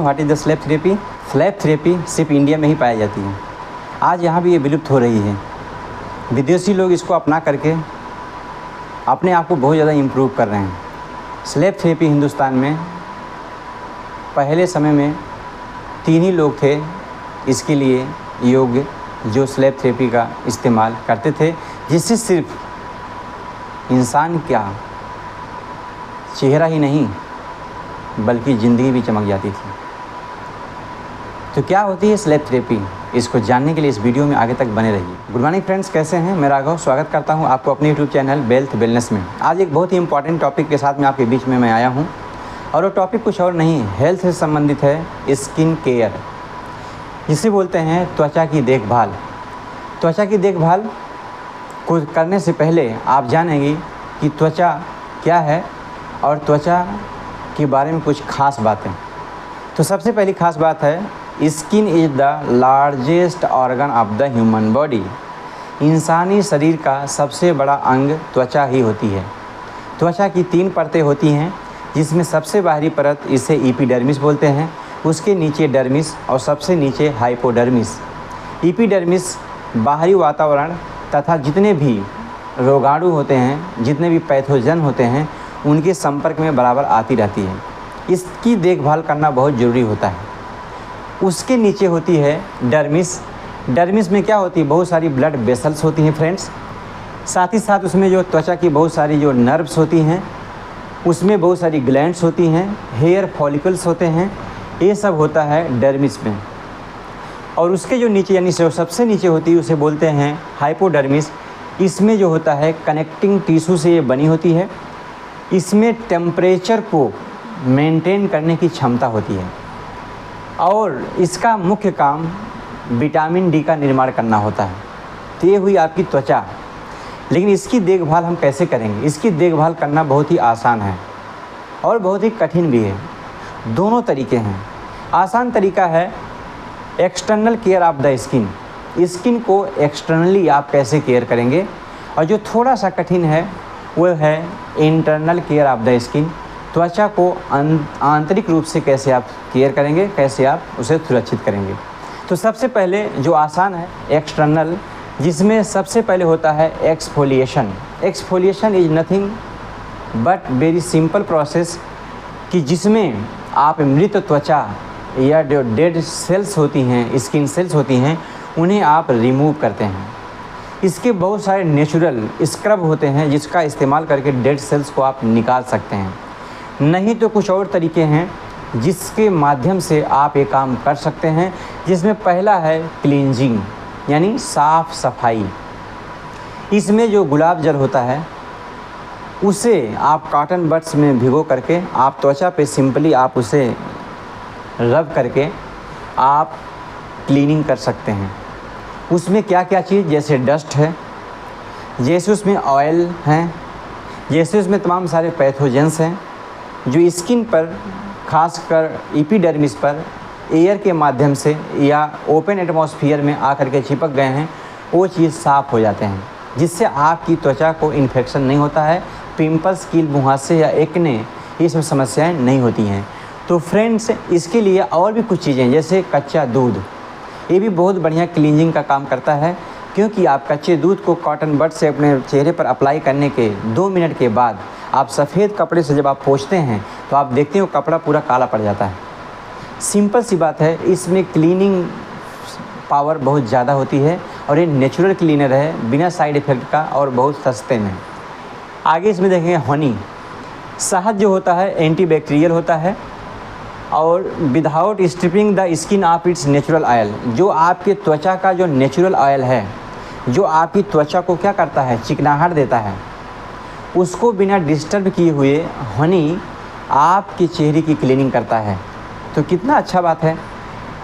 What is the slap therapy. Slap therapy सिर्फ India में ही पाई जाती है। आज यहाँ भी ये विलुप्त हो रही है। विदेशी लोग इसको अपना करके अपने आप को बहुत ज़्यादा इम्प्रूव कर रहे हैं। स्लैप थेरेपी हिंदुस्तान में पहले समय में 3 ही लोग थे इसके लिए योग्य जो स्लैप थेरेपी का इस्तेमाल करते थे, जिससे सिर्फ इंसान का चेहरा ही नहीं बल्कि ज़िंदगी भी चमक जाती थी। तो क्या होती है स्लैप थेरेपी, इसको जानने के लिए इस वीडियो में आगे तक बने रहिए। गुड मॉर्निंग फ्रेंड्स, कैसे हैं? मैं राघव स्वागत करता हूं आपको अपने यूट्यूब चैनल वेल्थ वेलनेस में। आज एक बहुत ही इंपॉर्टेंट टॉपिक के साथ में आपके बीच में मैं आया हूं और वो टॉपिक कुछ और नहीं, हेल्थ से संबंधित है। स्किन केयर, जिसे बोलते हैं त्वचा की देखभाल। त्वचा की देखभाल को करने से पहले आप जानेंगे कि त्वचा क्या है और त्वचा के बारे में कुछ खास बातें। तो सबसे पहली खास बात है, skin is the largest organ of the human body. इंसानी शरीर का सबसे बड़ा अंग त्वचा ही होती है। त्वचा की 3 परतें होती हैं, जिसमें सबसे बाहरी परत इसे एपिडर्मिस बोलते हैं, उसके नीचे डर्मिस और सबसे नीचे हाइपोडर्मिस। एपिडर्मिस बाहरी वातावरण तथा जितने भी रोगाणु होते हैं, जितने भी पैथोजन होते हैं, उनके संपर्क में बराबर आती रहती है। इसकी देखभाल करना बहुत ज़रूरी होता है। उसके नीचे होती है डर्मिस। डर्मिस में क्या होती है, बहुत सारी ब्लड वेसल्स होती हैं फ्रेंड्स। साथ ही साथ उसमें जो त्वचा की बहुत सारी जो नर्व्स होती हैं, उसमें बहुत सारी ग्लैंड्स होती हैं, हेयर फॉलिकल्स होते हैं, ये सब होता है डर्मिस में। और उसके जो नीचे यानी सबसे नीचे होती है उसे बोलते हैं हाइपोडर्मिस। इसमें जो होता है कनेक्टिंग टिश्यू से ये बनी होती है। इसमें टेम्परेचर को मेंटेन करने की क्षमता होती है और इसका मुख्य काम विटामिन डी का निर्माण करना होता है। तो ये हुई आपकी त्वचा। लेकिन इसकी देखभाल हम कैसे करेंगे? इसकी देखभाल करना बहुत ही आसान है और बहुत ही कठिन भी है। दोनों तरीके हैं। आसान तरीका है external care of the skin. Skin को एक्सटर्नली आप कैसे केयर करेंगे, और जो थोड़ा सा कठिन है वो है internal care of the skin. त्वचा को आंतरिक रूप से कैसे आप केयर करेंगे, कैसे आप उसे सुरक्षित करेंगे। तो सबसे पहले जो आसान है एक्सटर्नल, जिसमें सबसे पहले होता है exfoliation. Exfoliation is nothing but very simple process कि जिसमें आप मृत त्वचा या जो डेड सेल्स होती हैं, स्किन सेल्स होती हैं, उन्हें आप रिमूव करते हैं। इसके बहुत सारे नेचुरल स्क्रब होते हैं जिसका इस्तेमाल करके डेड सेल्स को आप निकाल सकते हैं। नहीं तो कुछ और तरीके हैं जिसके माध्यम से आप ये काम कर सकते हैं, जिसमें पहला है क्लींजिंग यानी साफ़ सफाई। इसमें जो गुलाब जल होता है उसे आप कॉटन बड्स में भिगो करके आप त्वचा पे सिंपली आप उसे रब करके आप क्लीनिंग कर सकते हैं। उसमें क्या क्या चीज़, जैसे डस्ट है, जैसे उसमें ऑयल हैं, जैसे उसमें तमाम सारे पैथोजेंस हैं जो स्किन पर खासकर एपिडर्मिस पर एयर के माध्यम से या ओपन एटमॉस्फेयर में आकर के चिपक गए हैं, वो चीज़ साफ़ हो जाते हैं, जिससे आपकी त्वचा को इन्फेक्शन नहीं होता है, पिंपल्स, कील मुहासे या एक्ने ये सब समस्याएं नहीं होती हैं। तो फ्रेंड्स, इसके लिए और भी कुछ चीज़ें जैसे कच्चा दूध, ये भी बहुत बढ़िया क्लींजिंग का काम करता है, क्योंकि आप कच्चे दूध को कॉटन बड से अपने चेहरे पर अप्लाई करने के 2 मिनट के बाद आप सफ़ेद कपड़े से जब आप पोंछते हैं तो आप देखते हैं वो कपड़ा पूरा काला पड़ जाता है। सिंपल सी बात है, इसमें क्लीनिंग पावर बहुत ज़्यादा होती है और ये नेचुरल क्लीनर है, बिना साइड इफ़ेक्ट का और बहुत सस्ते में। आगे इसमें देखेंगे हनी। शहद जो होता है एंटीबैक्टीरियल होता है और without stripping the skin of its natural oil. जो आपके त्वचा का जो नेचुरल ऑयल है, जो आपकी त्वचा को क्या करता है, चिकनाहट देता है, उसको बिना डिस्टर्ब किए हुए हनी आपके चेहरे की क्लीनिंग करता है। तो कितना अच्छा बात है।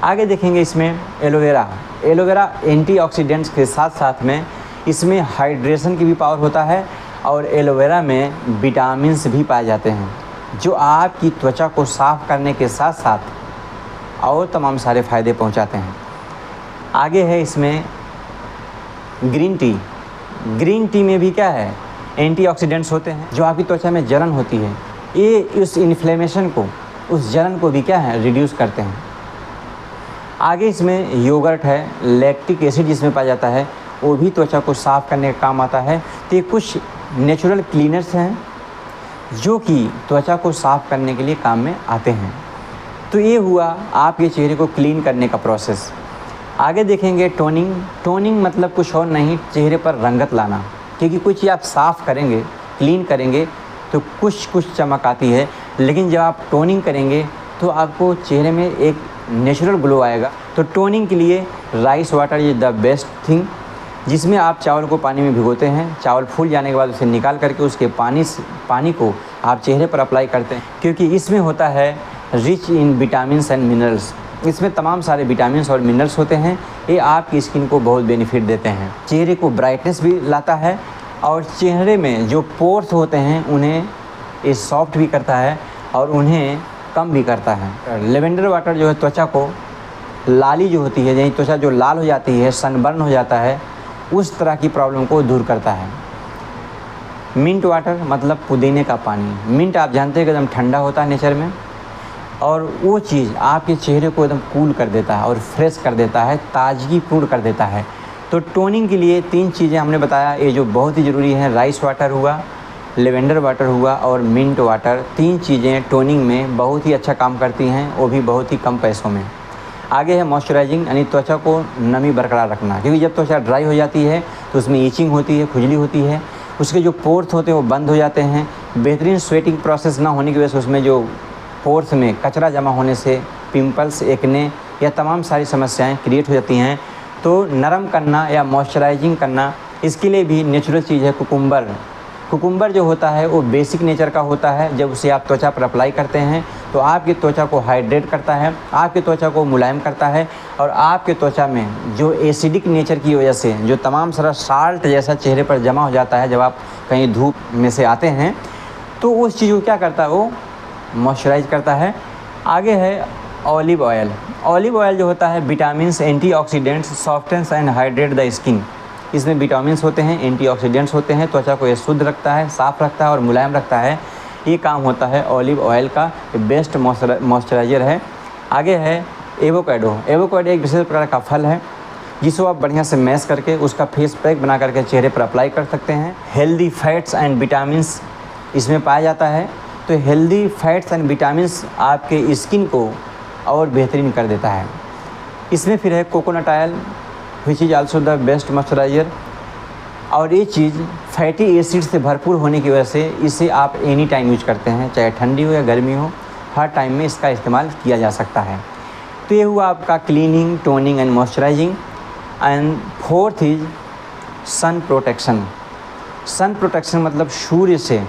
आगे देखेंगे इसमें एलोवेरा। एलोवेरा एंटीऑक्सीडेंट्स के साथ साथ में इसमें हाइड्रेशन की भी पावर होता है और एलोवेरा में विटामिन्स भी पाए जाते हैं, जो आपकी त्वचा को साफ़ करने के साथ साथ और तमाम सारे फ़ायदे पहुंचाते हैं। आगे है इसमें ग्रीन टी। ग्रीन टी में भी क्या है, एंटीऑक्सीडेंट्स होते हैं। जो आपकी त्वचा में जलन होती है, ये उस इन्फ्लेमेशन को उस जलन को भी क्या है रिड्यूस करते हैं। आगे इसमें योगर्ट है, लैक्टिक एसिड जिसमें पाया जाता है, वो भी त्वचा को साफ़ करने का काम आता है। तो ये कुछ नेचुरल क्लीनर्स हैं जो कि त्वचा को साफ़ करने के लिए काम में आते हैं। तो ये हुआ आपके चेहरे को क्लीन करने का प्रोसेस। आगे देखेंगे टोनिंग। टोनिंग मतलब कुछ और नहीं, चेहरे पर रंगत लाना, क्योंकि कुछ चीज़ आप साफ़ करेंगे, क्लीन करेंगे तो कुछ चमक आती है, लेकिन जब आप टोनिंग करेंगे तो आपको चेहरे में एक नेचुरल ग्लो आएगा। तो टोनिंग के लिए rice water is the best thing, जिसमें आप चावल को पानी में भिगोते हैं, चावल फूल जाने के बाद उसे निकाल करके उसके पानी को आप चेहरे पर अप्लाई करते हैं, क्योंकि इसमें होता है rich in vitamins and minerals. इसमें तमाम सारे विटामिन्स और मिनरल्स होते हैं, ये आपकी स्किन को बहुत बेनिफिट देते हैं। चेहरे को ब्राइटनेस भी लाता है और चेहरे में जो पोर्स होते हैं उन्हें ये सॉफ्ट भी करता है और उन्हें कम भी करता है। लेवेंडर वाटर जो है त्वचा को, लाली जो होती है, यानी त्वचा जो लाल हो जाती है, सनबर्न हो जाता है, उस तरह की प्रॉब्लम को दूर करता है। मिंट वाटर मतलब पुदीने का पानी। मिंट आप जानते हैं कि एकदम ठंडा होता है नेचर में, और वो चीज़ आपके चेहरे को एकदम कूल कर देता है और फ्रेश कर देता है, ताजगी पूर्ण कर देता है। तो टोनिंग के लिए 3 चीज़ें हमने बताया, ये जो बहुत ही ज़रूरी है, राइस वाटर हुआ, लेवेंडर वाटर हुआ और मिंट वाटर। 3 चीज़ें टोनिंग में बहुत ही अच्छा काम करती हैं, वो भी बहुत ही कम पैसों में। आगे है मॉइस्चराइजिंग, यानी त्वचा को नमी बरकरार रखना, क्योंकि जब त्वचा ड्राई हो जाती है तो उसमें ईचिंग होती है, खुजली होती है, उसके जो पोर्स होते हैं वो बंद हो जाते हैं। बेहतरीन स्वेटिंग प्रोसेस ना होने की वजह से उसमें जो पोर्स में कचरा जमा होने से पिंपल्स, एक्ने या तमाम सारी समस्याएं क्रिएट हो जाती हैं। तो नरम करना या मॉइस्चराइजिंग करना, इसके लिए भी नेचुरल चीज़ है कुकुम्बर। कुकुम्बर जो होता है वो बेसिक नेचर का होता है। जब उसे आप त्वचा पर अप्लाई करते हैं तो आपकी त्वचा को हाइड्रेट करता है, आपकी त्वचा को मुलायम करता है, और आपके त्वचा में जो एसिडिक नेचर की वजह से जो तमाम सारा साल्ट जैसा चेहरे पर जमा हो जाता है जब आप कहीं धूप में से आते हैं, तो उस चीज़ को क्या करता है, वो मॉइस्चराइज करता है। आगे है ऑलिव ऑयल। ऑलिव ऑयल जो होता है vitamins, antioxidants, softens and hydrate the skin. इसमें विटामिन्स होते हैं, एंटीऑक्सीडेंट्स होते हैं, त्वचा को ये शुद्ध रखता है, साफ़ रखता है और मुलायम रखता है। ये काम होता है ऑलिव ऑयल का, बेस्ट मॉइस्चराइज़र है। आगे है एवोकाडो। एवोकाडो एक विशेष प्रकार का फल है जिसको आप बढ़िया से मैश करके उसका फेस पैक बना करके चेहरे पर अप्लाई कर सकते हैं। हेल्दी फैट्स एंड विटामिन्स इसमें पाया जाता है। तो हेल्दी फैट्स एंड विटामिन्स आपके स्किन को और बेहतरीन कर देता है। इसमें फिर है coconut oil, which is also the best moisturiser. और ये चीज़ फैटी एसिड से भरपूर होने की वजह से इसे आप एनी टाइम यूज करते हैं, चाहे ठंडी हो या गर्मी हो, हर टाइम में इसका इस्तेमाल किया जा सकता है। तो ये हुआ आपका cleaning, toning and moisturising. And 4th is sun protection. Sun protection मतलब सूर्य से,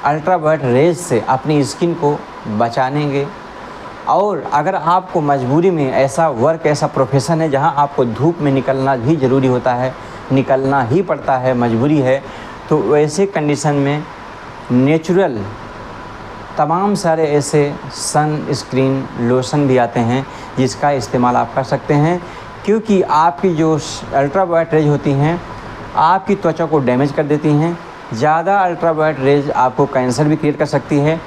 अल्ट्रावायलेट रेज से अपनी स्किन को बचानेंगे। और अगर आपको मजबूरी में ऐसा वर्क, ऐसा प्रोफेशन है जहां आपको धूप में निकलना भी ज़रूरी होता है, निकलना ही पड़ता है, मजबूरी है, तो वैसे कंडीशन में नेचुरल तमाम सारे ऐसे सन स्क्रीन लोशन भी आते हैं जिसका इस्तेमाल आप कर सकते हैं। क्योंकि आपकी जो अल्ट्रावायलेट रेज होती हैं आपकी त्वचा को डैमेज कर देती हैं। ज़्यादा अल्ट्रावायलेट रेज आपको कैंसर भी क्रिएट कर सकती है।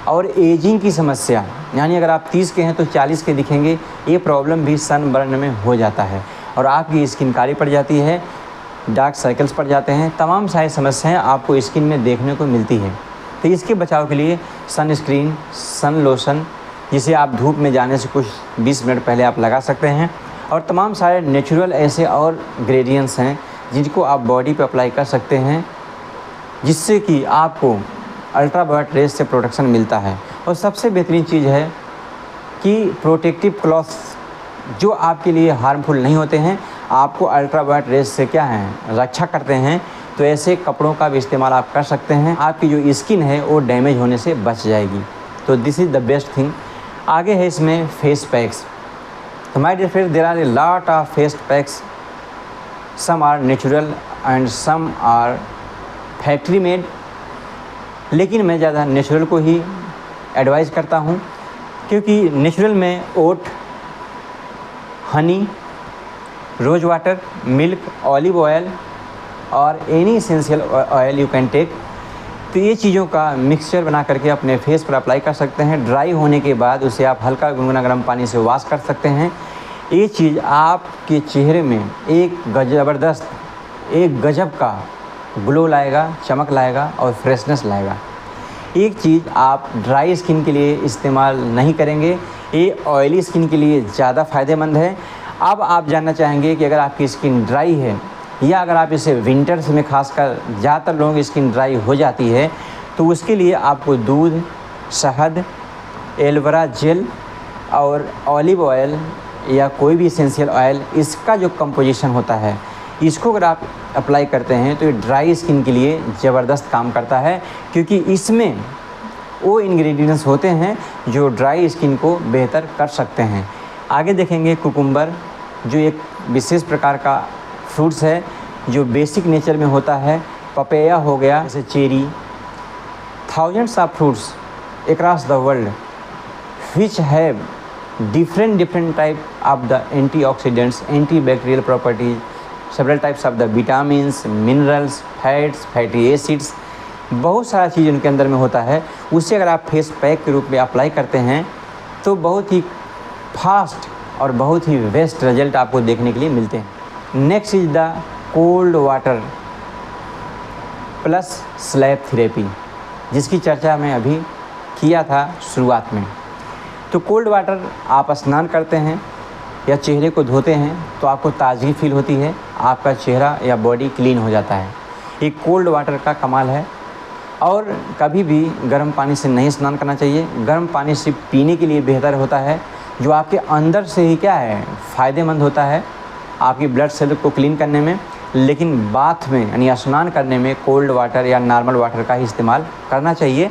और एजिंग की समस्या, यानी अगर आप 30 के हैं तो 40 के दिखेंगे, ये प्रॉब्लम भी सनबर्न में हो जाता है और आपकी स्किन काली पड़ जाती है, डार्क सर्कल्स पड़ जाते हैं, तमाम सारी समस्याएं आपको स्किन में देखने को मिलती है। तो इसके बचाव के लिए सन स्क्रीन, सन लोशन, जिसे आप धूप में जाने से कुछ 20 मिनट पहले आप लगा सकते हैं। और तमाम सारे नेचुरल ऐसे और इंग्रेडिएंट्स हैं जिनको आप बॉडी पे अप्लाई कर सकते हैं, जिससे कि आपको अल्ट्रावायलेट रेज से प्रोटेक्शन मिलता है। और सबसे बेहतरीन चीज़ है कि प्रोटेक्टिव क्लॉथ्स जो आपके लिए हार्मफुल नहीं होते हैं, आपको अल्ट्रावायलेट रेज से क्या हैं, रक्षा करते हैं। तो ऐसे कपड़ों का भी इस्तेमाल आप कर सकते हैं, आपकी जो स्किन है वो डैमेज होने से बच जाएगी। तो this is the best thing. आगे है इसमें फेस पैक्स। तो my dear friends, there are a lot of face packs, some are natural and some are factory made, लेकिन मैं ज़्यादा नेचुरल को ही एडवाइज़ करता हूँ, क्योंकि नेचुरल में oat, honey, rose water, milk, olive oil और any essential oil you can take, तो ये चीज़ों का मिक्सचर बना करके अपने फेस पर अप्लाई कर सकते हैं। ड्राई होने के बाद उसे आप हल्का गुनगुना गर्म पानी से वॉश कर सकते हैं। ये चीज़ आपके चेहरे में एक गजब का ग्लो लाएगा, चमक लाएगा और फ्रेशनेस लाएगा। एक चीज़ आप ड्राई स्किन के लिए इस्तेमाल नहीं करेंगे, ये ऑयली स्किन के लिए ज़्यादा फ़ायदेमंद है। अब आप जानना चाहेंगे कि अगर आपकी स्किन ड्राई है या अगर आप इसे विंटर्स में खासकर ज़्यादातर लोगों की स्किन ड्राई हो जाती है, तो उसके लिए आपको दूध, शहद, एलोवेरा जेल और ऑलिव ऑयल या कोई भी एसेंशियल ऑयल, इसका जो कंपोजिशन होता है, इसको अगर आप अप्लाई करते हैं तो ये ड्राई स्किन के लिए ज़बरदस्त काम करता है, क्योंकि इसमें वो इंग्रेडिएंट्स होते हैं जो ड्राई स्किन को बेहतर कर सकते हैं। आगे देखेंगे कुकुम्बर, जो एक विशेष प्रकार का फ्रूट्स है जो बेसिक नेचर में होता है। पपैया हो गया, जैसे cherry, thousands of fruits across the world which have different type of the antioxidants, antibacterial properties, several types of the vitamins, minerals, fats, fatty acids, बहुत सारा चीज़ उनके अंदर में होता है। उसे अगर आप फेस पैक के रूप में अप्लाई करते हैं तो बहुत ही फास्ट और बहुत ही बेस्ट रिजल्ट आपको देखने के लिए मिलते हैं। Next is the cold water plus slab therapy, जिसकी चर्चा मैं अभी किया था शुरुआत में। तो कोल्ड वाटर आप स्नान करते हैं या चेहरे को धोते हैं तो आपको ताज़गी फील होती है, आपका चेहरा या बॉडी क्लीन हो जाता है। ये कोल्ड वाटर का कमाल है। और कभी भी गर्म पानी से नहीं स्नान करना चाहिए। गर्म पानी सिर्फ पीने के लिए बेहतर होता है, जो आपके अंदर से ही क्या है फ़ायदेमंद होता है आपकी ब्लड सेल को क्लीन करने में। लेकिन बाथ में यानी स्नान करने में कोल्ड वाटर या नॉर्मल वाटर का ही इस्तेमाल करना चाहिए।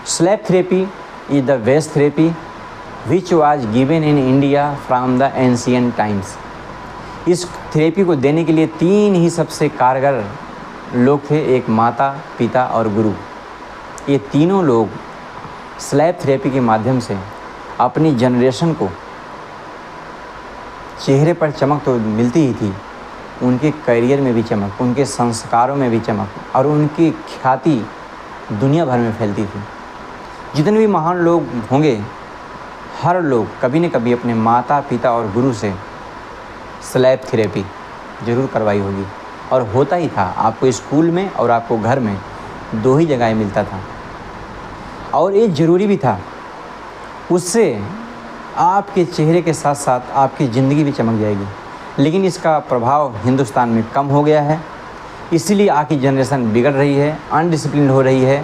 Slab therapy is the best therapy which was given in India from the ancient times. इस थेरेपी को देने के लिए 3 ही सबसे कारगर लोग थे, एक माता, पिता और गुरु। ये तीनों लोग स्लैब थेरेपी के माध्यम से अपनी जनरेशन को चेहरे पर चमक तो मिलती ही थी, उनके करियर में भी चमक, उनके संस्कारों में भी चमक और उनकी ख्याति दुनिया भर में फैलती थी। जितने भी महान लोग होंगे, हर लोग कभी न कभी अपने माता, पिता और गुरु से स्लैब थेरेपी ज़रूर करवाई होगी। और होता ही था, आपको स्कूल में और आपको घर में 2 ही जगह मिलता था और ये ज़रूरी भी था। उससे आपके चेहरे के साथ साथ आपकी ज़िंदगी भी चमक जाएगी। लेकिन इसका प्रभाव हिंदुस्तान में कम हो गया है, इसीलिए आपकी जनरेशन बिगड़ रही है, अनडिसिप्लिन हो रही है।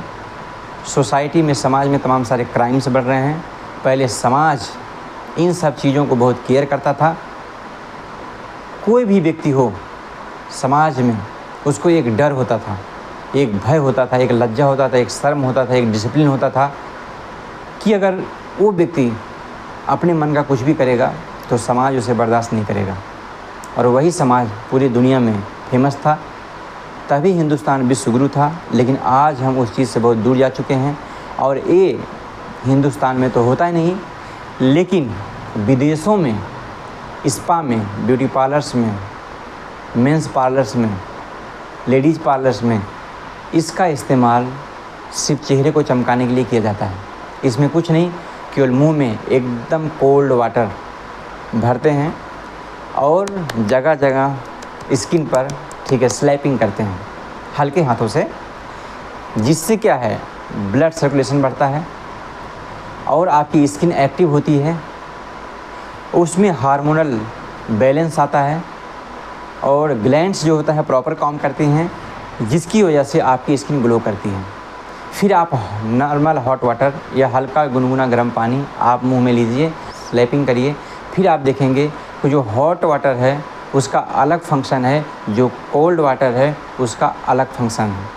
सोसाइटी में, समाज में तमाम सारे क्राइम्स बढ़ रहे हैं। पहले समाज इन सब चीज़ों को बहुत केयर करता था। कोई भी व्यक्ति हो समाज में, उसको एक डर होता था, एक भय होता था, एक लज्जा होता था, एक शर्म होता था, एक डिसिप्लिन होता था कि अगर वो व्यक्ति अपने मन का कुछ भी करेगा तो समाज उसे बर्दाश्त नहीं करेगा। और वही समाज पूरी दुनिया में फेमस था, तभी हिंदुस्तान विश्वगुरु था। लेकिन आज हम उस चीज़ से बहुत दूर जा चुके हैं और ये हिंदुस्तान में तो होता ही नहीं, लेकिन विदेशों में, स्पा में, ब्यूटी पार्लर्स में, मेंस पार्लर्स में, लेडीज़ पार्लर्स में इसका इस्तेमाल सिर्फ चेहरे को चमकाने के लिए किया जाता है। इसमें कुछ नहीं, केवल मुंह में एकदम कोल्ड वाटर भरते हैं और जगह जगह स्किन पर स्लैपिंग करते हैं हल्के हाथों से, जिससे क्या है ब्लड सर्कुलेशन बढ़ता है और आपकी स्किन एक्टिव होती है, उसमें हार्मोनल बैलेंस आता है और ग्लैंड्स जो होता है प्रॉपर काम करती हैं, जिसकी वजह से आपकी स्किन ग्लो करती है। फिर आप नॉर्मल हॉट वाटर या हल्का गुनगुना गर्म पानी आप मुंह में लीजिए, स्लैपिंग करिए। फिर आप देखेंगे कि जो हॉट वाटर है उसका अलग फंक्शन है, जो कोल्ड वाटर है उसका अलग फंक्शन है।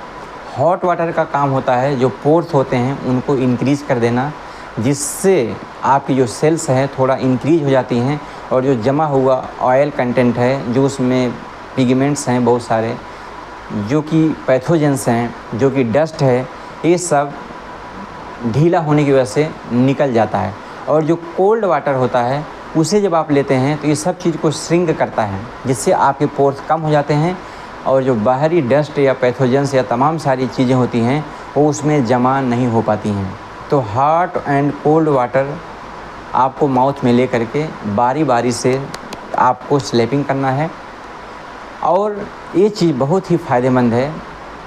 हॉट वाटर का काम होता है जो पोर्स होते हैं उनको इंक्रीज़ कर देना, जिससे आपकी जो सेल्स हैं थोड़ा इंक्रीज हो जाती हैं और जो जमा हुआ ऑयल कंटेंट है, जो उसमें पिगमेंट्स हैं बहुत सारे, जो कि पैथोजेंस हैं, जो कि डस्ट है, ये सब ढीला होने की वजह से निकल जाता है। और जो कोल्ड वाटर होता है उसे जब आप लेते हैं तो ये सब चीज़ को श्रिंक करता है, जिससे आपके पोर्स कम हो जाते हैं और जो बाहरी डस्ट या पैथोजेंस या तमाम सारी चीज़ें होती हैं वो उसमें जमा नहीं हो पाती हैं। तो हॉट एंड कोल्ड वाटर आपको माउथ में ले करके बारी बारी से आपको स्लैपिंग करना है। और ये चीज़ बहुत ही फ़ायदेमंद है,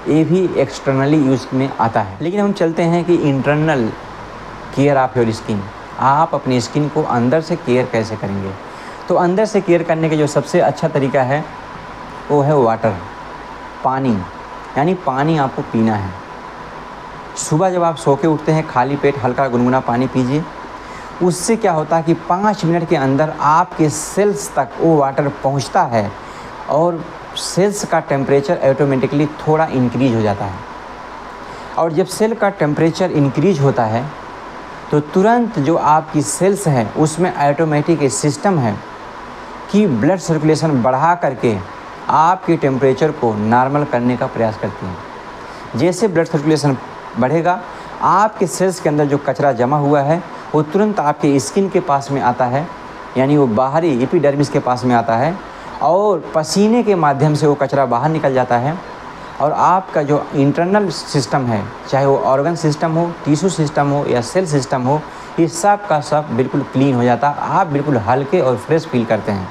ये भी एक्सटर्नली यूज़ में आता है। लेकिन हम चलते हैं कि internal care of your skin, आप अपनी स्किन को अंदर से केयर कैसे करेंगे। तो अंदर से केयर करने का जो सबसे अच्छा तरीका है वो है वाटर, पानी। यानी पानी आपको पीना है। सुबह जब आप सो के उठते हैं खाली पेट हल्का गुनगुना पानी पीजिए। उससे क्या होता है कि 5 मिनट के अंदर आपके सेल्स तक वो वाटर पहुंचता है और सेल्स का टेम्परेचर ऑटोमेटिकली थोड़ा इंक्रीज हो जाता है। और जब सेल का टेम्परेचर इंक्रीज होता है तो तुरंत जो आपकी सेल्स हैं उसमें ऑटोमेटिक एक सिस्टम है कि ब्लड सर्कुलेशन बढ़ा करके आपके टेम्परेचर को नॉर्मल करने का प्रयास करती हैं। जैसे ब्लड सर्कुलेशन बढ़ेगा, आपके सेल्स के अंदर जो कचरा जमा हुआ है वो तुरंत आपके स्किन के पास में आता है, यानी वो बाहरी एपिडर्मिस के पास में आता है और पसीने के माध्यम से वो कचरा बाहर निकल जाता है। और आपका जो इंटरनल सिस्टम है, चाहे वो ऑर्गन सिस्टम हो, टिश्यू सिस्टम हो या सेल सिस्टम हो, ये सब का सब बिल्कुल क्लीन हो जाता है। आप बिल्कुल हल्के और फ्रेश फील करते हैं।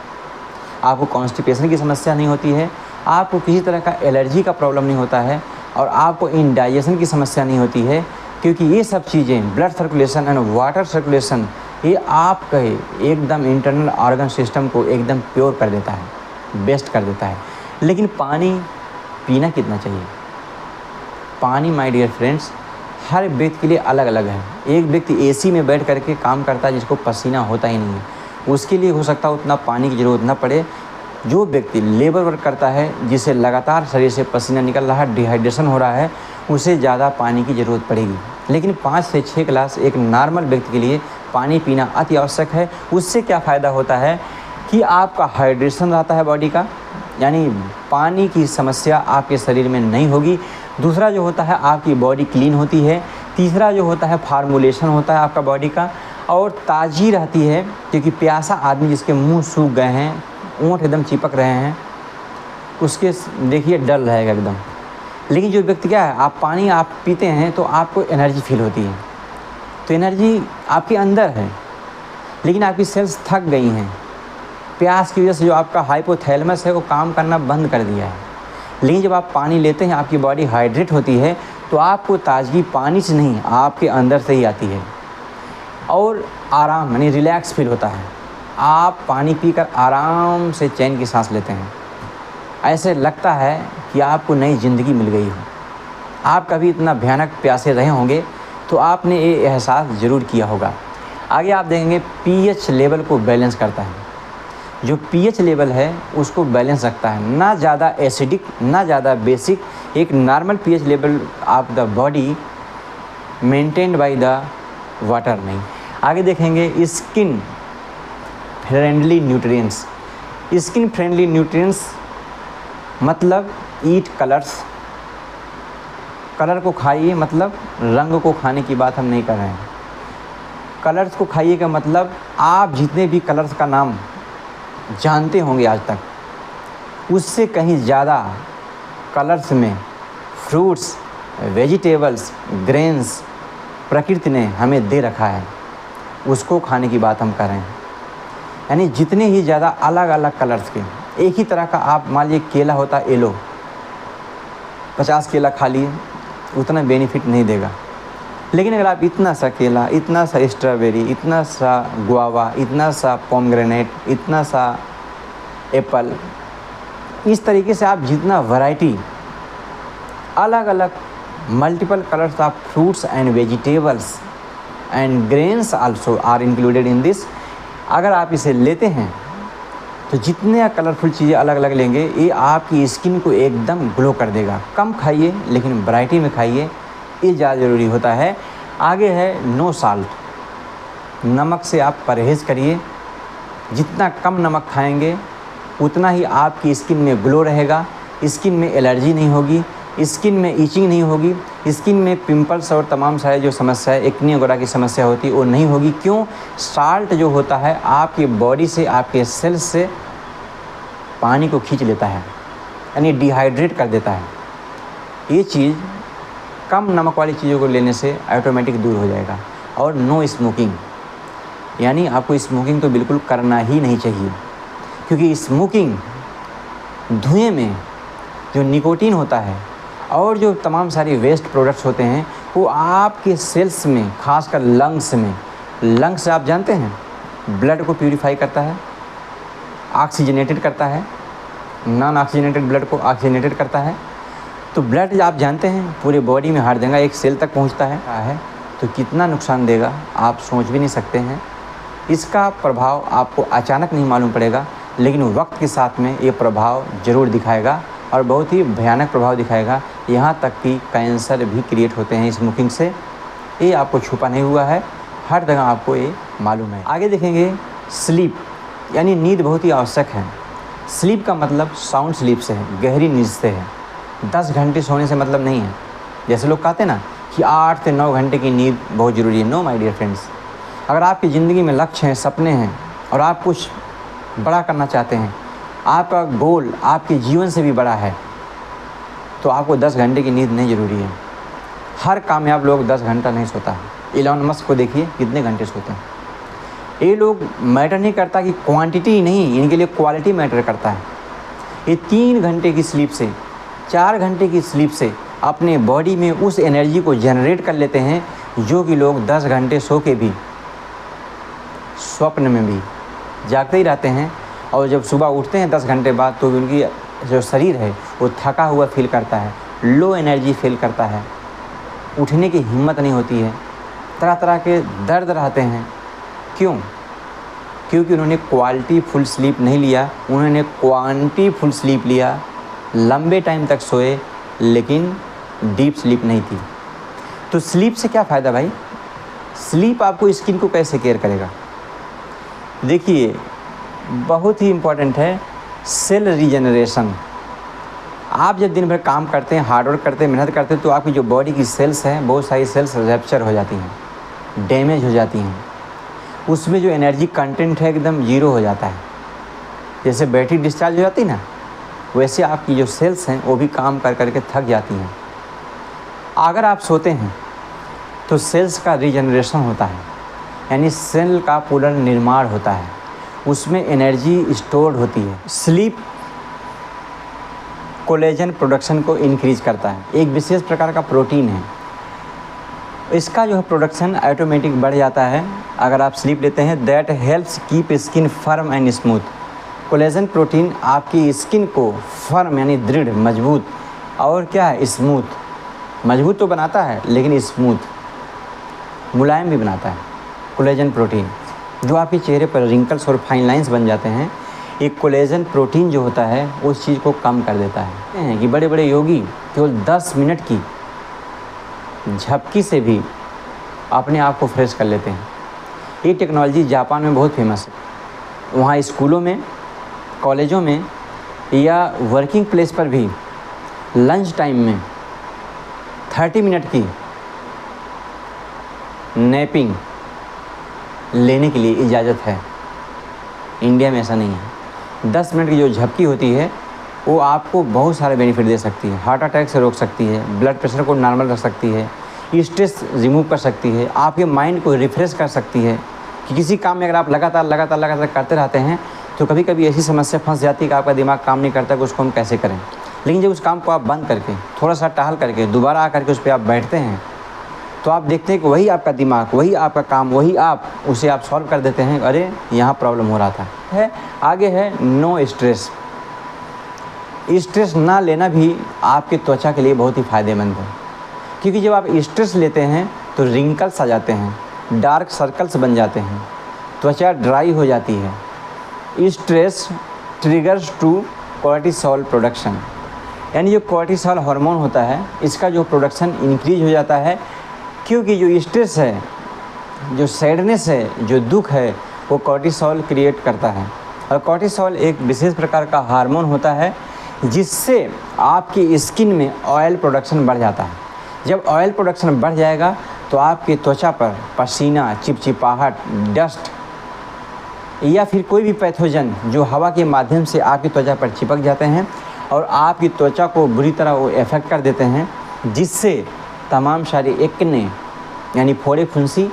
आपको कॉन्स्टिपेशन की समस्या नहीं होती है, आपको किसी तरह का एलर्जी का प्रॉब्लम नहीं होता है और आपको इंडाइजेशन की समस्या नहीं होती है, क्योंकि ये सब चीज़ें blood circulation and water circulation ये आपके एकदम इंटरनल ऑर्गन सिस्टम को एकदम प्योर कर देता है, बेस्ट कर देता है। लेकिन पानी पीना कितना चाहिए? पानी माय डियर फ्रेंड्स हर व्यक्ति के लिए अलग अलग है। एक व्यक्ति एसी में बैठ करके काम करता है जिसको पसीना होता ही नहीं है, उसके लिए हो सकता है उतना पानी की ज़रूरत ना पड़े। जो व्यक्ति लेबर वर्क करता है जिसे लगातार शरीर से पसीना निकल रहा है, डिहाइड्रेशन हो रहा है, उसे ज़्यादा पानी की ज़रूरत पड़ेगी। लेकिन 5 से 6 गिलास एक नॉर्मल व्यक्ति के लिए पानी पीना अति आवश्यक है। उससे क्या फ़ायदा होता है कि आपका हाइड्रेशन रहता है बॉडी का, यानी पानी की समस्या आपके शरीर में नहीं होगी। दूसरा जो होता है आपकी बॉडी क्लीन होती है। तीसरा जो होता है फार्मुलेशन होता है आपका बॉडी का और ताज़ी रहती है, क्योंकि प्यासा आदमी जिसके मुंह सूख गए हैं, ओंठ एकदम चिपक रहे हैं, उसके देखिए डल रहेगा एकदम। लेकिन जो व्यक्ति क्या है, आप पानी आप पीते हैं तो आपको एनर्जी फील होती है। तो एनर्जी आपके अंदर है, लेकिन आपकी सेल्स थक गई हैं। प्यास की वजह से जो आपका हाइपोथैलेमस है वो काम करना बंद कर दिया है। लेकिन जब आप पानी लेते हैं, आपकी बॉडी हाइड्रेट होती है, तो आपको ताजगी पानी से नहीं आपके अंदर से ही आती है और आराम यानी रिलैक्स फील होता है। आप पानी पीकर आराम से चैन की सांस लेते हैं, ऐसे लगता है कि आपको नई ज़िंदगी मिल गई हो। आप कभी इतना भयानक प्यासे रहे होंगे तो आपने ये एहसास ज़रूर किया होगा। आगे आप देखेंगे पीएच लेवल को बैलेंस करता है। जो पीएच लेवल है उसको बैलेंस रखता है, ना ज़्यादा एसिडिक ना ज़्यादा बेसिक, एक normal pH level of the body maintained by the water नहीं। आगे देखेंगे skin friendly nutrients. Skin friendly nutrients मतलब ईट कलर्स। कलर को खाइए मतलब रंग को खाने की बात हम नहीं कर रहे हैं। कलर्स को खाइए का मतलब आप जितने भी कलर्स का नाम जानते होंगे आज तक, उससे कहीं ज़्यादा कलर्स में फ्रूट्स, वेजिटेबल्स, ग्रेन्स प्रकृति ने हमें दे रखा है, उसको खाने की बात हम कर रहे हैं। यानी जितने ही ज़्यादा अलग अलग कलर्स के, एक ही तरह का आप मान लीजिए केला होता है येलो, 50 केला खा लिए उतना बेनिफिट नहीं देगा। लेकिन अगर आप इतना सा केला, इतना सा स्ट्रॉबेरी, इतना सा गुआवा, इतना सा पोमग्रेनेट, इतना सा एप्पल, इस तरीके से आप जितना वैरायटी अलग अलग multiple colours of fruits and vegetables and grains also are included in this, अगर आप इसे लेते हैं तो जितने कलरफुल चीज़ें अलग अलग लेंगे ये आपकी स्किन को एकदम ग्लो कर देगा। कम खाइए लेकिन वैरायटी में खाइए, ये ज़्यादा ज़रूरी होता है। आगे है नो साल्ट, नमक से आप परहेज़ करिए। जितना कम नमक खाएंगे उतना ही आपकी स्किन में ग्लो रहेगा, स्किन में एलर्जी नहीं होगी, स्किन में ईचिंग नहीं होगी, स्किन में पिंपल्स और तमाम सारे जो समस्या है, एक्ने वगैरह की समस्या होती है वो नहीं होगी। क्यों? साल्ट जो होता है आपकी बॉडी से, आपके सेल्स से पानी को खींच लेता है, यानी डिहाइड्रेट कर देता है। ये चीज़ कम नमक वाली चीज़ों को लेने से ऑटोमेटिक दूर हो जाएगा। और नो स्मोकिंग, यानी आपको स्मोकिंग तो बिल्कुल करना ही नहीं चाहिए, क्योंकि स्मोकिंग धुएं में जो निकोटीन होता है और जो तमाम सारी वेस्ट प्रोडक्ट्स होते हैं वो आपके सेल्स में, खासकर लंग्स आप जानते हैं ब्लड को प्यूरिफाई करता है, ऑक्सीजनेटेड करता है, नॉन ऑक्सीजनेटेड ब्लड को ऑक्सीजनेटेड करता है। तो ब्लड आप जानते हैं पूरे बॉडी में हर जगह एक सेल तक पहुंचता है, तो कितना नुकसान देगा आप सोच भी नहीं सकते हैं। इसका प्रभाव आपको अचानक नहीं मालूम पड़ेगा, लेकिन वक्त के साथ में ये प्रभाव ज़रूर दिखाएगा और बहुत ही भयानक प्रभाव दिखाएगा। यहाँ तक कि कैंसर भी क्रिएट होते हैं स्मोकिंग से। ये आपको छुपा नहीं हुआ है, हर जगह आपको ये मालूम है। आगे देखेंगे स्लीप, यानी नींद बहुत ही आवश्यक है। स्लीप का मतलब साउंड स्लीप से है, गहरी नींद से है। 10 घंटे सोने से मतलब नहीं है। जैसे लोग कहते हैं ना कि 8 से 9 घंटे की नींद बहुत ज़रूरी है। नो माय डियर फ्रेंड्स, अगर आपकी ज़िंदगी में लक्ष्य हैं, सपने हैं और आप कुछ बड़ा करना चाहते हैं, आपका गोल आपके जीवन से भी बड़ा है, तो आपको 10 घंटे की नींद नहीं ज़रूरी है। हर कामयाब लोग 10 घंटा नहीं सोता है। इलॉन मस्क को देखिए कितने घंटे सोते हैं। ये लोग मैटर नहीं करता कि क्वांटिटी ही नहीं, इनके लिए क्वालिटी मैटर करता है। ये 3 घंटे की स्लीप से, 4 घंटे की स्लीप से अपने बॉडी में उस एनर्जी को जनरेट कर लेते हैं जो कि लोग 10 घंटे सो के भी स्वप्न में भी जागते ही रहते हैं। और जब सुबह उठते हैं 10 घंटे बाद तो उनकी जो शरीर है वो थका हुआ फील करता है, लो एनर्जी फील करता है, उठने की हिम्मत नहीं होती है, तरह तरह के दर्द रहते हैं। क्यों? क्योंकि उन्होंने क्वालिटी फुल स्लीप नहीं लिया, उन्होंने क्वांटिटी फुल स्लीप लिया। लंबे टाइम तक सोए लेकिन डीप स्लीप नहीं थी। तो स्लीप से क्या फ़ायदा भाई? स्लीप आपको स्किन को कैसे केयर करेगा? देखिए बहुत ही इम्पॉर्टेंट है सेल रीजनरेशन। आप जब दिन भर काम करते हैं, हार्डवर्क करते हैं, मेहनत करते हैं, तो आपकी जो बॉडी की सेल्स हैं बहुत सारी सेल्स रैप्चर हो जाती हैं, डैमेज हो जाती हैं। उसमें जो एनर्जी कंटेंट है एकदम ज़ीरो हो जाता है। जैसे बैटरी डिस्चार्ज हो जाती है ना, वैसे आपकी जो सेल्स हैं वो भी काम कर करके थक जाती हैं। अगर आप सोते हैं तो सेल्स का रीजनरेशन होता है, यानी सेल का पुनर्निर्माण होता है, उसमें एनर्जी स्टोर्ड होती है। स्लीप कोलेजन प्रोडक्शन को इंक्रीज करता है। एक विशेष प्रकार का प्रोटीन है, इसका जो है प्रोडक्शन ऑटोमेटिक बढ़ जाता है अगर आप स्लीप लेते हैं। That helps keep skin firm and smooth. Collagen protein आपकी स्किन को फर्म यानी दृढ़, मजबूत और क्या है स्मूथ, मजबूत तो बनाता है लेकिन स्मूथ, मुलायम भी बनाता है। कोलेजन प्रोटीन जो आपके चेहरे पर रिंकल्स और फाइन लाइंस बन जाते हैं, एक कोलेजन प्रोटीन जो होता है उस चीज़ को कम कर देता है। कि बड़े बड़े योगी केवल 10 मिनट की झपकी से भी अपने आप को फ्रेश कर लेते हैं। ये टेक्नोलॉजी जापान में बहुत फेमस है। वहाँ स्कूलों में, कॉलेजों में या वर्किंग प्लेस पर भी लंच टाइम में 30 मिनट की नैपिंग लेने के लिए इजाज़त है। इंडिया में ऐसा नहीं है। 10 मिनट की जो झपकी होती है वो आपको बहुत सारे बेनिफिट दे सकती है। हार्ट अटैक से रोक सकती है, ब्लड प्रेशर को नॉर्मल रख सकती है, स्ट्रेस रिमूव कर सकती है, आपके माइंड को रिफ्रेश कर सकती है। कि किसी काम में अगर आप लगातार करते रहते हैं तो कभी कभी ऐसी समस्या फंस जाती है कि आपका दिमाग काम नहीं करता कि उसको हम कैसे करें। लेकिन जब उस काम को आप बंद करके थोड़ा सा टहल करके दोबारा आकर के उस पर आप बैठते हैं तो आप देखते हैं कि वही आपका दिमाग, वही आपका काम, वही आप उसे आप सॉल्व कर देते हैं। अरे यहाँ प्रॉब्लम हो रहा था। आगे है नो स्ट्रेस। स्ट्रेस ना लेना भी आपके त्वचा के लिए बहुत ही फ़ायदेमंद है, क्योंकि जब आप स्ट्रेस लेते हैं तो रिंकल्स आ जाते हैं, डार्क सर्कल्स बन जाते हैं, त्वचा ड्राई हो जाती है। Stress triggers to cortisol production, यानी जो कोर्टिसोल हार्मोन होता है इसका जो प्रोडक्शन इंक्रीज हो जाता है, क्योंकि जो स्ट्रेस है, जो सैडनेस है, जो दुख है, वो कोर्टिसोल क्रिएट करता है। और कोर्टिसोल एक विशेष प्रकार का हार्मोन होता है जिससे आपकी स्किन में ऑयल प्रोडक्शन बढ़ जाता है। जब ऑयल प्रोडक्शन बढ़ जाएगा तो आपकी त्वचा पर पसीना, चिपचिपाहट, डस्ट या फिर कोई भी पैथोजन जो हवा के माध्यम से आपकी त्वचा पर चिपक जाते हैं और आपकी त्वचा को बुरी तरह वो इफेक्ट कर देते हैं, जिससे तमाम सारे एक्ने यानी फोड़े फुंसी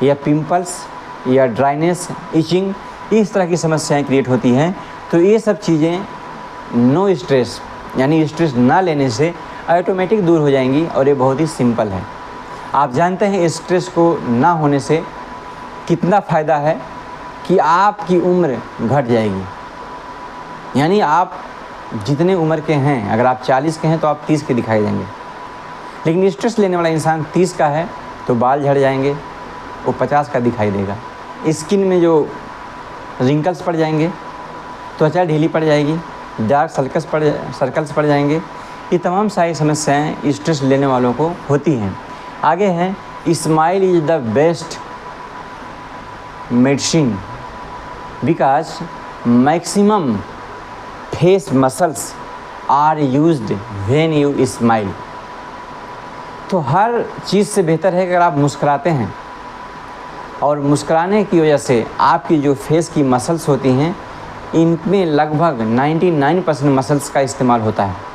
या पिंपल्स या ड्राइनेस, इचिंग, इस तरह की समस्याएं क्रिएट होती हैं। तो ये सब चीज़ें नो स्ट्रेस यानी स्ट्रेस ना लेने से ऑटोमेटिक दूर हो जाएंगी और ये बहुत ही सिंपल है। आप जानते हैं स्ट्रेस को ना होने से कितना फ़ायदा है कि आपकी उम्र घट जाएगी। यानी आप जितने उम्र के हैं, अगर आप 40 के हैं तो आप 30 के दिखाई देंगे, लेकिन स्ट्रेस लेने वाला इंसान 30 का है तो बाल झड़ जाएंगे, वो 50 का दिखाई देगा। स्किन में जो रिंकल्स पड़ जाएंगे, त्वचा ढीली पड़ जाएगी, डार्क सर्कल्स पड़ जाएंगे। ये तमाम सारी समस्याएं स्ट्रेस लेने वालों को होती हैं। आगे है smile is the best medicine because maximum face muscles are used when you smile. तो हर चीज़ से बेहतर है कि अगर आप मुस्कुराते हैं और मुस्कुराने की वजह से आपकी जो फेस की मसल्स होती हैं, इनमें लगभग 99% मसल्स का इस्तेमाल होता है।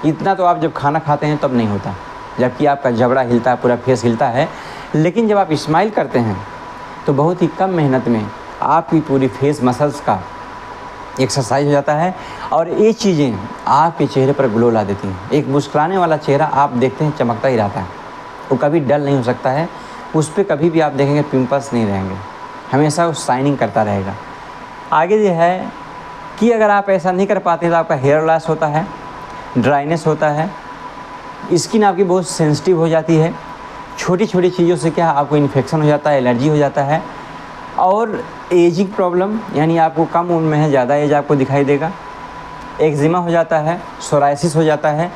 इतना तो आप जब खाना खाते हैं तब नहीं होता, जबकि आपका जबड़ा हिलता है, पूरा फेस हिलता है। लेकिन जब आप स्माइल करते हैं तो बहुत ही कम मेहनत में आपकी पूरी फेस मसल्स का एक्सरसाइज हो जाता है और ये चीज़ें आपके चेहरे पर ग्लो ला देती हैं। एक मुस्कुराने वाला चेहरा आप देखते हैं चमकता ही रहता है, वो कभी डल नहीं हो सकता है, उस पर कभी भी आप देखेंगे पिंपल्स नहीं रहेंगे, हमेशा वो शाइनिंग करता रहेगा। आगे ये है कि अगर आप ऐसा नहीं कर पाते तो आपका हेयर लॉस होता है, ड्राइनेस होता है, स्किन आपकी बहुत सेंसिटिव हो जाती है, छोटी छोटी चीज़ों से क्या आपको इन्फेक्शन हो जाता है, एलर्जी हो जाता है, और एजिंग प्रॉब्लम यानी आपको कम उम्र में है, ज़्यादा एज आपको दिखाई देगा, एक्जिमा हो जाता है, सोराइसिस हो जाता है,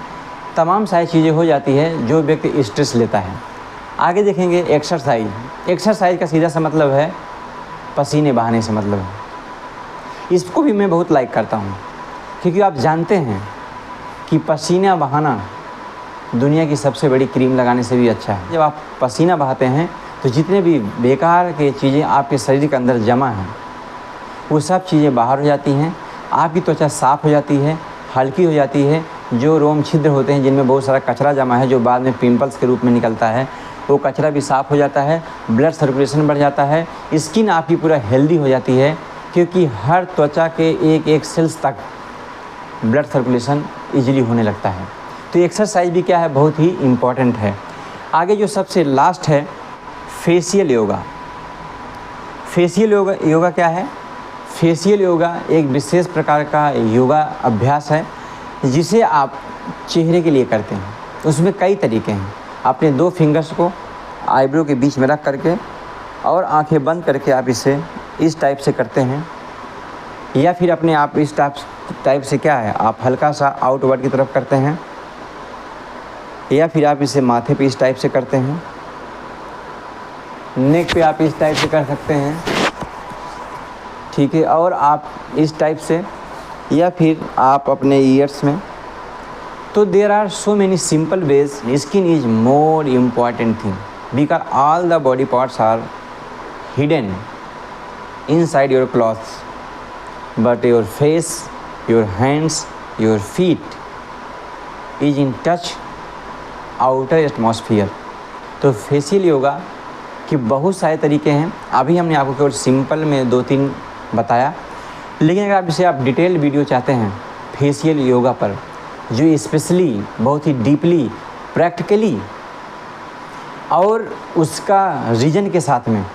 तमाम सारी चीज़ें हो जाती है जो व्यक्ति स्ट्रेस लेता है। आगे देखेंगे एक्सरसाइज का सीधा सा मतलब है पसीने बहाने से मतलब है। इसको भी मैं बहुत लाइक करता हूँ, क्योंकि आप जानते हैं कि पसीना बहाना दुनिया की सबसे बड़ी क्रीम लगाने से भी अच्छा है। जब आप पसीना बहाते हैं तो जितने भी बेकार के चीज़ें आपके शरीर के अंदर जमा हैं वो सब चीज़ें बाहर हो जाती हैं, आपकी त्वचा साफ़ हो जाती है, हल्की हो जाती है। जो रोम छिद्र होते हैं जिनमें बहुत सारा कचरा जमा है जो बाद में पिंपल्स के रूप में निकलता है, वो कचरा भी साफ़ हो जाता है, ब्लड सर्कुलेशन बढ़ जाता है, स्किन आपकी पूरा हेल्दी हो जाती है, क्योंकि हर त्वचा के एक एक सेल्स तक ब्लड सर्कुलेशन ईजिली होने लगता है। तो एक्सरसाइज भी क्या है, बहुत ही इम्पॉर्टेंट है। आगे जो सबसे लास्ट है फेशियल योगा। फेशियल योगा क्या है? फेशियल योगा एक विशेष प्रकार का योगा अभ्यास है जिसे आप चेहरे के लिए करते हैं। उसमें कई तरीके हैं। अपने 2 फिंगर्स को आईब्रो के बीच में रख करके और आंखें बंद करके आप इसे इस टाइप से करते हैं, या फिर अपने आप इस टाइप से क्या है आप हल्का सा आउटवर्ड की तरफ करते हैं, या फिर आप इसे माथे पे इस टाइप से करते हैं, नेक पे आप इस टाइप से कर सकते हैं, ठीक है, और आप इस टाइप से, या फिर आप अपने ईयर्स में। तो there are so many simple ways. Skin is more important thing because all the body parts are hidden inside your clothes, but your face, your hands, your feet is in touch outer atmosphere। तो facial yoga के बहुत सारे तरीके हैं। अभी हमने आपको केवल सिंपल में 2-3 बताया, लेकिन अगर आप इसे डिटेल वीडियो चाहते हैं फेशियल योगा पर, जो स्पेशली बहुत ही डीपली प्रैक्टिकली और उसका रीजन के साथ में,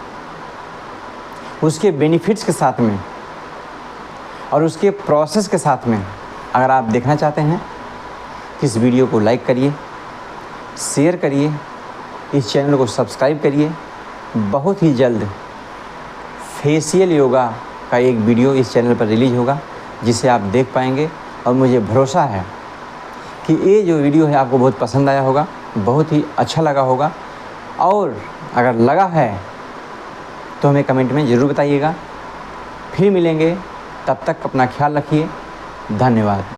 उसके बेनिफिट्स के साथ में और उसके प्रोसेस के साथ में अगर आप देखना चाहते हैं, इस वीडियो को लाइक करिए, शेयर करिए, इस चैनल को सब्सक्राइब करिए। बहुत ही जल्द फेशियल योगा का एक वीडियो इस चैनल पर रिलीज़ होगा जिसे आप देख पाएंगे, और मुझे भरोसा है कि ये जो वीडियो है आपको बहुत पसंद आया होगा, बहुत ही अच्छा लगा होगा, और अगर लगा है तो हमें कमेंट में ज़रूर बताइएगा। फिर मिलेंगे, तब तक अपना ख्याल रखिए। धन्यवाद।